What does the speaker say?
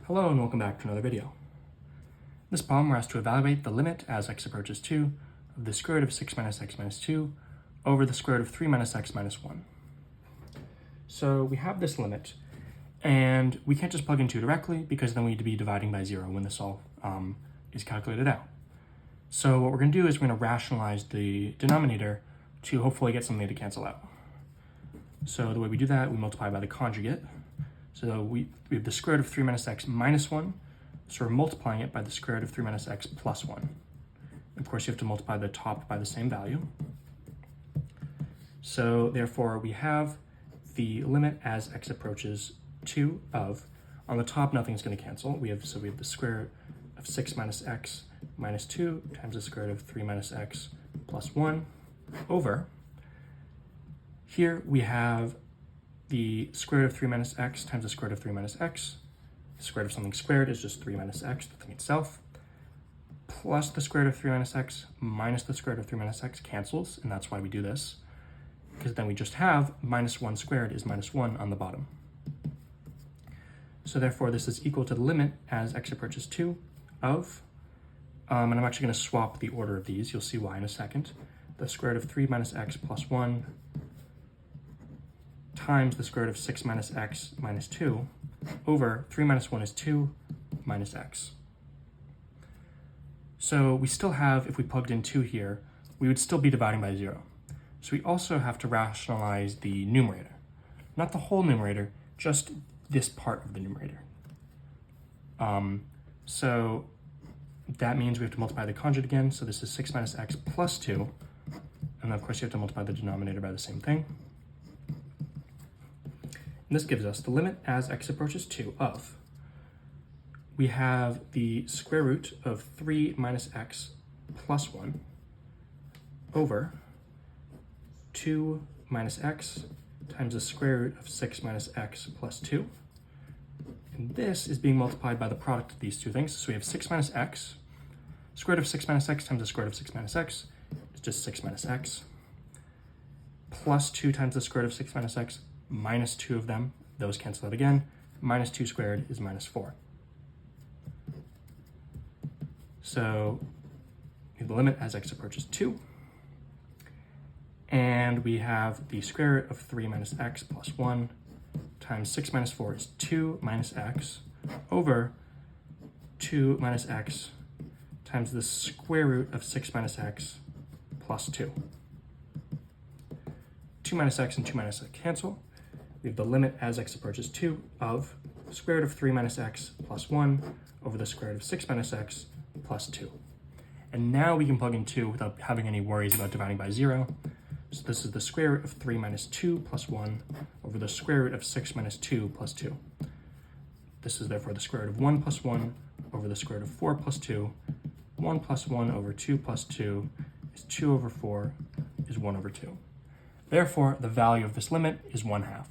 Hello and welcome back to another video. In this problem, we're asked to evaluate the limit as x approaches 2 of the square root of 6 minus x minus 2 over the square root of 3 minus x minus 1. So we have this limit, and we can't just plug in 2 directly because then we need to be dividing by 0 when this all is calculated out. So what we're going to do is we're going to rationalize the denominator to hopefully get something to cancel out. So the way we do that, we multiply by the conjugate. So we have the square root of 3 minus x minus 1, so we're multiplying it by the square root of 3 minus x plus 1. Of course, you have to multiply the top by the same value. So therefore, we have the limit as x approaches 2 of, on the top, nothing's going to cancel. We have the square root of 6 minus x minus 2 times the square root of 3 minus x plus 1 over, here we have the square root of 3 minus x times the square root of 3 minus x. The square root of something squared is just 3 minus x, the thing itself, plus the square root of 3 minus x minus the square root of 3 minus x cancels, and that's why we do this, because then we just have minus 1 squared is minus 1 on the bottom. So therefore, this is equal to the limit as x approaches 2 of, and I'm actually going to swap the order of these. You'll see why in a second. The square root of 3 minus x plus 1 times the square root of 6 minus x minus 2 over 3 minus 1 is 2 minus x. So we still have, if we plugged in 2 here, we would still be dividing by 0. So we also have to rationalize the numerator. Not the whole numerator, just this part of the numerator. So that means we have to multiply the conjugate again. So this is 6 minus x plus 2. And of course you have to multiply the denominator by the same thing. And this gives us the limit as x approaches 2 of, we have the square root of 3 minus x plus 1 over 2 minus x times the square root of 6 minus x plus 2. And this is being multiplied by the product of these two things. So we have 6 minus x, square root of 6 minus x times the square root of 6 minus x is just 6 minus x, plus 2 times the square root of 6 minus x minus 2 of them, those cancel out again, minus 2 squared is minus 4. So we have the limit as x approaches 2, and we have the square root of 3 minus x plus 1 times 6 minus 4 is 2 minus x over 2 minus x times the square root of 6 minus x plus 2. 2 minus x and 2 minus x cancel. We have the limit as x approaches 2 of square root of 3 minus x plus 1 over the square root of 6 minus x plus 2. And now we can plug in 2 without having any worries about dividing by 0. So this is the square root of 3 minus 2 plus 1 over the square root of 6 minus 2 plus 2. This is therefore the square root of 1 plus 1 over the square root of 4 plus 2. 1 plus 1 over 2 plus 2 is 2 over 4 is 1 over 2. Therefore, the value of this limit is 1/2.